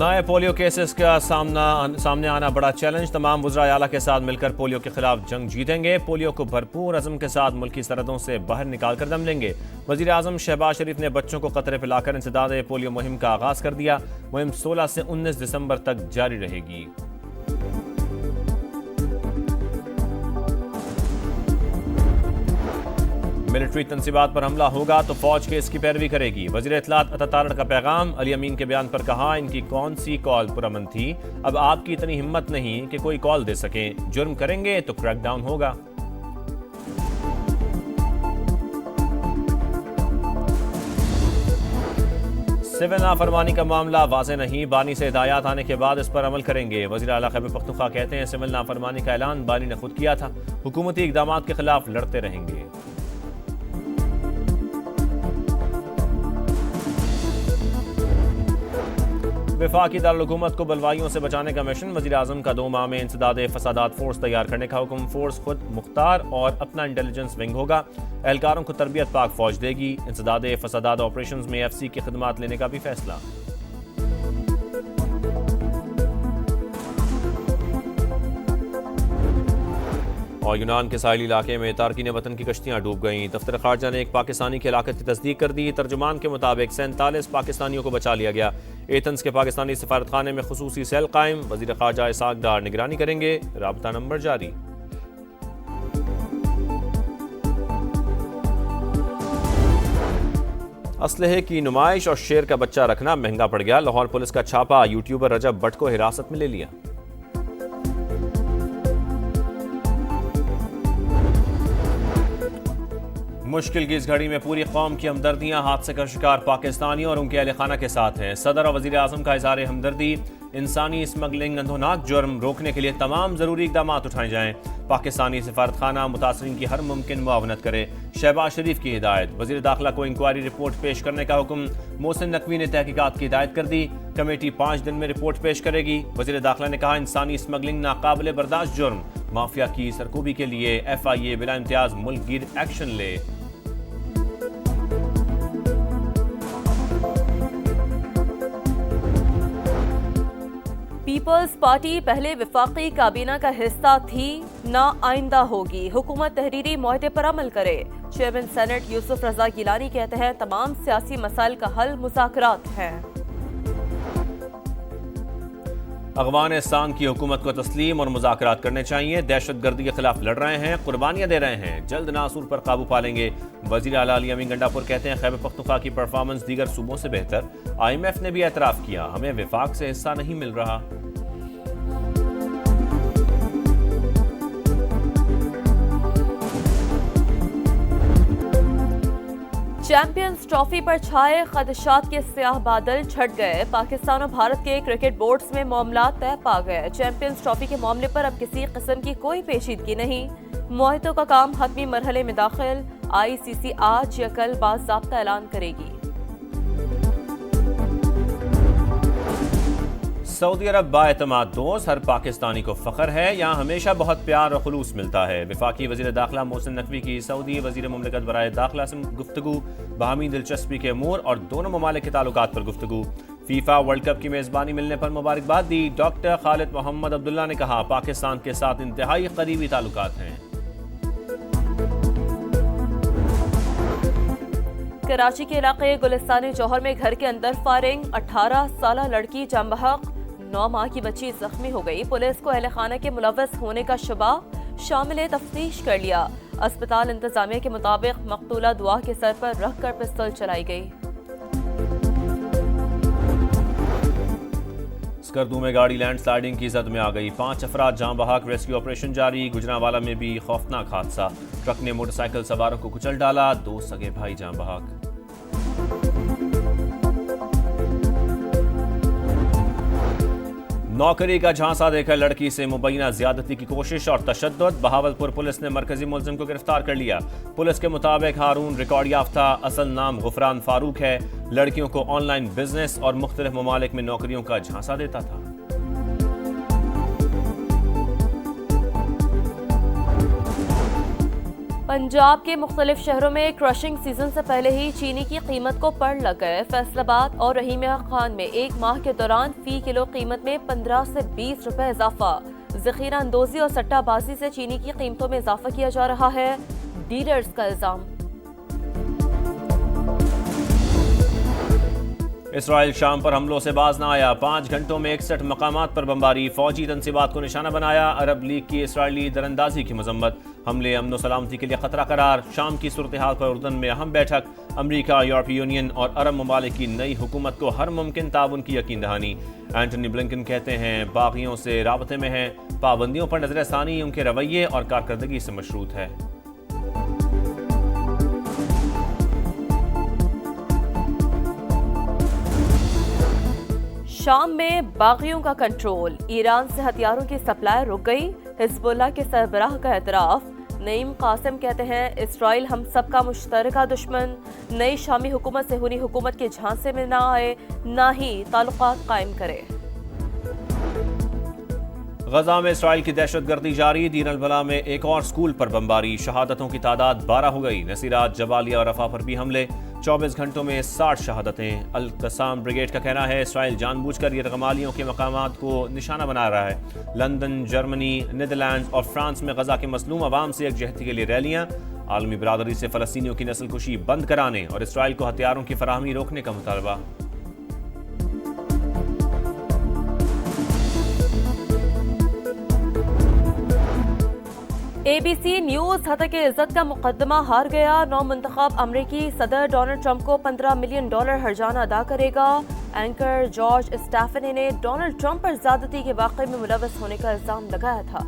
नए polio cases का सामने आना बड़ा चैलेंज। तमाम वज़राए आला के साथ मिलकर पोलियो के खिलाफ जंग जीतेंगे। पोलियो को भरपूर अज़म के साथ मुल्की सरहदों से बाहर निकाल कर दम लेंगे। वज़ीर आज़म शहबाज शरीफ ने बच्चों को कतरे पिलाकर इंसदाद पोलियो मुहिम का आगाज़ कर दिया। मुहिम 16 से 19 दिसंबर तक जारी रहेगी। मिलिट्री तंसीबात पर हमला होगा तो फौज के इसकी पैरवी करेगी। वज़ीर इत्तलात अता तारड़ का पैगाम। अली अमीन के बयान पर कहा, इनकी कौन सी कॉल पुरअमन थी, अब आपकी इतनी हिम्मत नहीं कि कोई कॉल दे सकें। जुर्म करेंगे तो क्रैकडाउन होगा। सिविल नाफरमानी का मामला वाज़ेह नहीं, बानी से हिदायत आने के बाद इस पर अमल करेंगे। वज़ीर आला खैबर पख्तूनख्वा कहते हैं, सिविल नाफरमानी का ऐलान बानी ने खुद किया था, हुकूमती इक़दाम के खिलाफ लड़ते रहेंगे। वफाकी दारुल-हुकूमत को बलवाइयों से बचाने का मिशन। वज़ीर आज़म का 2 माह में इंसदाद फसादात फोर्स तैयार करने का हुक्म। फोर्स खुद मुख्तार और अपना इंटेलिजेंस विंग होगा। एहलकारों को तरबियत पाक फौज देगी। इंसदाद फसादात ऑपरेशन में FC की खिदमात लेने का भी फैसला। और यूनान के साहिली इलाके में तारकीन वतन की कश्तियां डूब गईं। दफ्तर खारजा ने एक पाकिस्तानी की हलाकत की तस्दीक कर दी। तर्जुमान के मुताबिक 47 पाकिस्तानियों को बचा लिया गया। एथेंस के पाकिस्तानी सफारतखाने में खुसूसी सेल कायम। वज़ीर खारजा इसाक डार निगरानी करेंगे। राबता नंबर जारी। असलहे की नुमाइश और शेर का बच्चा रखना महंगा पड़ गया। लाहौर पुलिस का छापा, यूट्यूबर रजब भट्ट को हिरासत में ले लिया। मुश्किल की इस घड़ी में पूरी कौम की हमदर्दियां हादसे का शिकार पाकिस्तानियों और उनके अहल खाना के साथ हैं। सदर और वज़ीर आज़म का इज़हार हमदर्दी। इंसानी स्मगलिंग अंधोनाक जुर्म रोकने के लिए तमाम ज़रूरी इक़दाम उठाए जाएँ। पाकिस्तानी सफारतखाना मुतासरीन की हर मुमकिन मुआवनत करे। शहबाज शरीफ की हिदायत। वज़ीर दाखिला को इंक्वायरी रिपोर्ट पेश करने का हुक्म। मोहसिन नकवी ने तहकीकात की हिदायत कर दी। कमेटी 5 दिन में रिपोर्ट पेश करेगी। वज़ीर दाखिला ने कहा, इंसानी स्मगलिंग नाकाबिले बर्दाश्त जुर्म। माफिया की सरकूबी के लिए FIA बिला इम्तियाज मुल्क गिर एक्शन ले। पीपल्स पार्टी पहले वफाकी काबीना का हिस्सा थी, ना आइंदा होगी। हुकूमत तहरीरी मुआहदे पर अमल करे। चेयरमैन सेनेट यूसुफ रजा गिलानी कहते हैं, तमाम सियासी मसाइल का हल मुज़ाकरात है। अफगानिस्तान की हुकूमत को तस्लीम और मुज़ाकरात करने चाहिए। दहशत गर्दी के खिलाफ लड़ रहे हैं, कुर्बानियां दे रहे हैं, जल्द नासूर पर काबू पालेंगे। वज़ीर आला अली अमीन गंडापुर कहते हैं, खैबर पख्तूनख्वा की परफॉर्मेंस दीगर सूबों से बेहतर। IMF ने भी एतराफ़ किया, हमें विफाक से हिस्सा नहीं मिल रहा। चैंपियंस ट्रॉफी पर छाए खदशात के स्याह बादल छट गए। पाकिस्तान और भारत के क्रिकेट बोर्ड्स में मामला तय पा गए। चैंपियंस ट्रॉफी के मामले पर अब किसी किस्म की कोई पेचीदगी नहीं। मुआहदों का काम हतमी मरहले में दाखिल। ICC आज या कल बाज़ाब्ता ऐलान करेगी। सऊदी अरब बाएतमाद दोस्त, हर पाकिस्तानी को फ़ख्र है। यहाँ हमेशा बहुत प्यार और खुलूस मिलता है। वफाकी वज़ीर दाखिला मोहसिन नकवी की सऊदी वज़ीर मुमलिकत बराए दाखिला से गुफ्तगू। बाहमी दिलचस्पी के अमूर और दोनों ममालिक के ताल्लुकात पर गुफ्तगू। फीफा वर्ल्ड कप की मेज़बानी मिलने पर मुबारकबाद दी। डॉक्टर खालिद मोहम्मद अब्दुल्ला ने कहा, पाकिस्तान के साथ इंतहाई करीबी ताल्लुकात हैं। कराची के इलाके गुलिस्तानी जौहर में घर के अंदर फायरिंग। 18 साल लड़की जाम बहक, 9 माह की बच्ची जख्मी हो गई। पुलिस को अहल खाना के मुलव्वस होने का शुबा, शामिल तफ्तीश कर लिया। अस्पताल इंतजामिया के मुताबिक मकतूला दुआ के सर पर रख कर पिस्तौल चलाई गई। स्कर्दू में गाड़ी लैंडस्लाइडिंग की जद में आ गई। 5 अफराद जाम बहक। रेस्क्यू ऑपरेशन जारी। गुजरांवाला में भी खौफनाक हादसा। ट्रक ने मोटरसाइकिल सवारों को कुचल डाला। 2 सगे भाई जाम बहक। नौकरी का झांसा देकर लड़की से मुबैना ज्यादती की कोशिश और तशद्दुद। बहावलपुर पुलिस ने मरकजी मुलजिम को गिरफ्तार कर लिया। पुलिस के मुताबिक हारून रिकॉर्ड याफ्ता, असल नाम गुफरान फारूक है। लड़कियों को ऑनलाइन बिजनेस और मुख्तलिफ ममालिक में नौकरियों का झांसा देता था। पंजाब के मुख्तलिफ शहरों में क्रशिंग सीजन से पहले ही चीनी की कीमत को पड़ लग गए। फैसलाबाद और रहीमिया खान में एक माह के दौरान फी किलो कीमत में 15 से 20 रुपए इजाफा। ज़ख़ीरा अंदोजी और सट्टाबाजी से चीनी की कीमतों में इजाफा किया जा रहा है, डीलर्स का इल्जाम। इसराइल शाम पर हमलों से बाज ना आया। 5 घंटों में 61 मकामात पर बमबारी, फौजी तनसीबात को निशाना बनाया। अरब लीग की इसराइली दरअंदाजी की मजम्मत, हमले अमन सलामती के लिए खतरा करार। शाम की सूरत हाल पर उर्दन में अहम बैठक, अमरीका, यूरोपीय यूनियन और अरब ममालिक की नई हुकूमत को हर मुमकिन ताउन की यकीन दहानी। एंटनी ब्लिंकन कहते हैं बागियों से राबते में हैं, पाबंदियों पर नजरसानी उनके रवैये और कारकर्दगी से मशरूत है। शाम में बागियों का कंट्रोल, ईरान से हथियारों की सप्लाई रुक गई। हिजबुल्लाह के सरबराह का एतराफ, नईम कासिम कहते हैं इसराइल हम सबका मुश्तरका दुश्मन, नई शामी हुकूमत से हुनी हुकूमत के झांसे में ना आए, ना ही ताल्लुकात कायम करे। गजा में इसराइल की दहशतगर्दी जारी, दीन अल-बला में एक और स्कूल पर बमबारी, शहादतों की तादाद 12 हो गई। नसीरात, जबालिया और रफा पर भी हमले, 24 घंटों में 60 शहादतें। अल-कसाम ब्रिगेड का कहना है इसराइल जानबूझकर यरगमालियों के मकामात को निशाना बना रहा है। लंदन, जर्मनी, नीदरलैंड और फ्रांस में गजा के मसलूम अवाम से यकजहती के लिए रैलियां। आलमी बरादरी से फ़लस्तीनियों की नस्लकुशी बंद कराने और इसराइल को हथियारों की फराहमी रोकने का मुतालबा। ABC न्यूज हतक इज्जत का मुकदमा हार गया। नौ मुंतखब अमरीकी सदर डोनाल्ड ट्रंप को $15 मिलियन हर्जाना अदा करेगा। एंकर जॉर्ज स्टेफनी ने डोनाल्ड ट्रंप पर ज्यादती के वाक़े में मुलव्वस होने का इल्जाम लगाया था।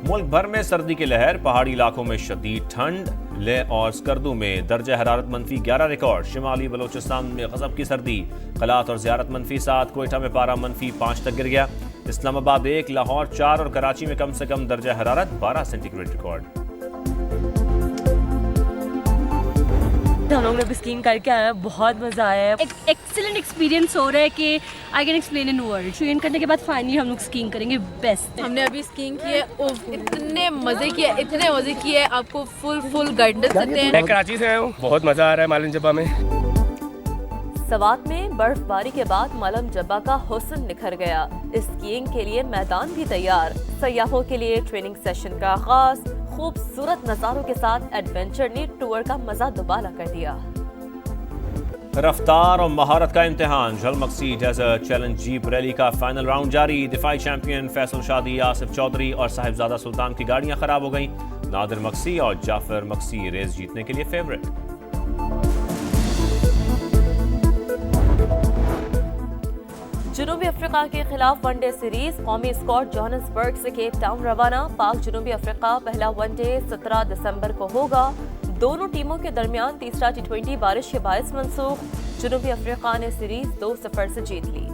मुल्क भर में सर्दी की लहर, पहाड़ी इलाकों में शदीद ठंड। लेह और स्कर्दू में दर्जा हरारत -11 रिकॉर्ड। शिमाली बलोचिस्तान में गजब की सर्दी, कलात और ज़ियारत -7। कोयटा में पारा -5 तक गिर गया। इस्लामाबाद 1, लाहौर 4 और कराची में कम से कम दर्जा हरारत 12 सेंटीग्रेड रिकॉर्ड। हम लोग ने भी स्कीइंग करके आए हैं, बहुत मजा आया है। एक एक्सीलेंट एक्सपीरियंस हो रहा है कि I can explain in word. Train करने के बाद फाइनली हम लोग स्कीइंग करेंगे, बेस्ट। हमने अभी स्कीइंग की है, इतने मजे किए, आपको फुल गाइडेंस देते हैं। मैं कराची से आया हूँ, बहुत मजा आ रहा है मालन जब्बा में। सवात में बर्फबारी के बाद मालम जब्बा का हुस्न निखर गया। स्कीइंग के लिए मैदान भी तैयार। सयाहों के लिए ट्रेनिंग सेशन का आगाज, खूबसूरत नज़ारों के साथ एडवेंचर ने टूर का मजा दुबाला कर दिया। रफ्तार और महारत का इम्तिहान, झलमक्सी डेजर्ट चैलेंज जीप रैली का फाइनल राउंड जारी। दिफाई चैंपियन फैसल शादी, आसिफ चौधरी और साहिबजादा सुल्तान की गाड़ियां खराब हो गईं। नादिर मक्सी और जाफर मक्सी रेस जीतने के लिए फेवरेट। जनूबी अफ्रीका के खिलाफ वनडे सीरीज, कौमी स्क्वाड जोहानिसबर्ग से केप टाउन रवाना। पाक जनूबी अफ्रीका पहला वनडे 17 दिसंबर को होगा। दोनों टीमों के दरमियान तीसरा T20 बारिश के बायस मंसूख। जनूबी अफ्रीका ने सीरीज 2-0 से जीत ली।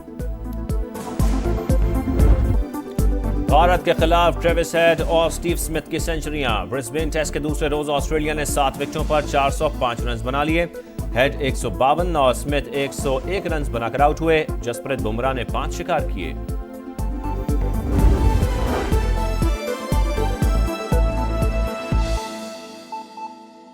भारत के खिलाफ ट्रेविस हेड और स्टीव स्मिथ की सेंचुरियां। ब्रिस्बेन टेस्ट के दूसरे रोज ऑस्ट्रेलिया ने 7 विकेटों पर 405 रन बना लिए। हेड 152 और स्मिथ 101 रन बनाकर आउट हुए। जसप्रीत बुमराह ने 5 शिकार किए।